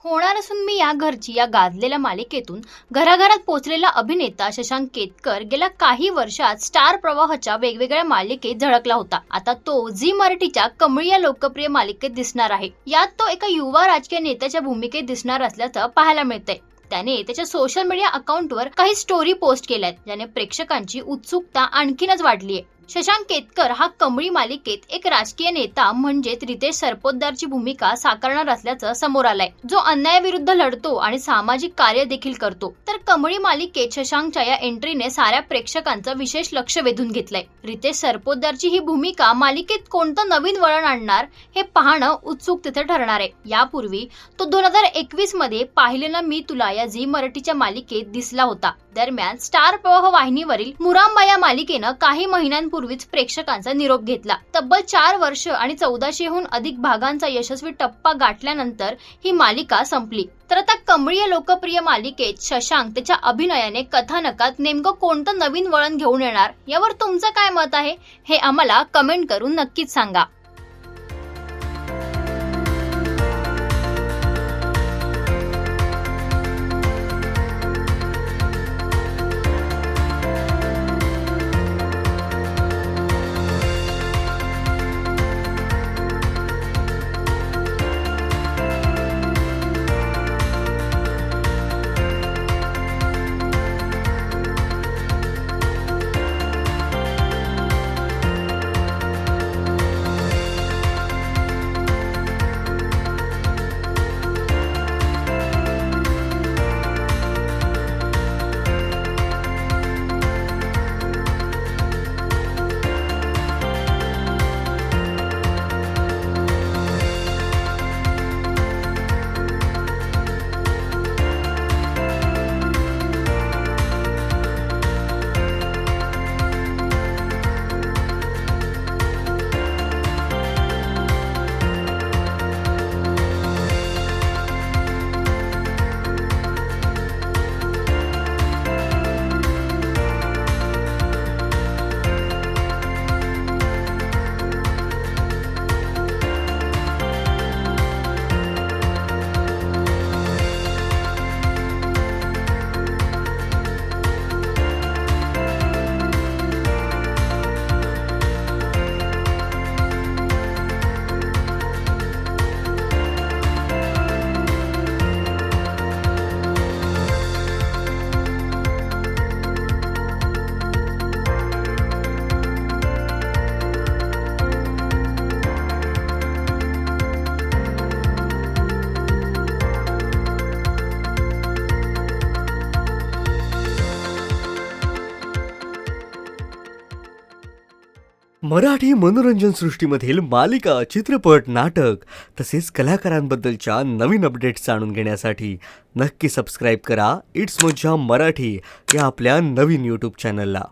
होणार असून मी या घरची या गाजलेल्या मालिकेतून घराघरात पोहोचलेला अभिनेता शशांक केतकर गेल्या काही वर्षात स्टार प्रवाहाच्या वेगवेगळ्या मालिकेत झळकला होता. आता तो झी मराठीच्या कमळी या लोकप्रिय मालिकेत दिसणार आहे. यात तो एका युवा राजकीय नेत्याच्या भूमिकेत दिसणार असल्याचं पाहायला मिळतंय. त्याने त्याच्या सोशल मीडिया अकाउंटवर काही स्टोरी पोस्ट केल्यात, ज्याने प्रेक्षकांची उत्सुकता आणखीनच वाढली आहे. शशांक केतकर हा कमळी मालिकेत एक राजकीय नेता म्हणजेच रितेश सरपोतदारची भूमिका साकारणार असल्याचं समोर आलंय, जो अन्यायाविरुद्ध लढतो आणि सामाजिक कार्य देखील करतो. तर कमळी मालिकेत शशांकच्या या एंट्रीने साऱ्या प्रेक्षकांचं विशेष लक्ष वेधून घेतलंय. रितेश सरपोतदारची ही भूमिका मालिकेत कोणतं नवीन वळण आणणार हे पाहणं उत्सुकतेचं ठरणार आहे. यापूर्वी तो 2021 मध्ये पाहिले ना मी तुला या झी मराठीच्या मालिकेत दिसला होता. दरम्यान स्टार प्रवाह वाहिनीवरील मुरांबा या मालिकेनं काही महिन्यांपूर्वीच प्रेक्षकांचा निरोप घेतला. तब्बल 4 वर्ष आणि 1400हून अधिक भागांचा यशस्वी टप्पा गाठल्यानंतर ही मालिका संपली. तर आता कमळी या लोकप्रिय मालिकेत शशांक त्याच्या अभिनयाने कथानकात नेमकं कोणतं नवीन वळण घेऊन येणार, यावर तुमचं काय मत आहे हे आम्हाला कमेंट करून नक्कीच सांगा. मराठी मनोरंजन सृष्टीमधील मालिका, चित्रपट, नाटक तसेच कलाकारांबद्दलच्या नवीन अपडेट्स जाणून घेण्यासाठी नक्की सबस्क्राईब करा इट्स मज्जा मराठी या आपल्या नवीन यूट्यूब चॅनलला.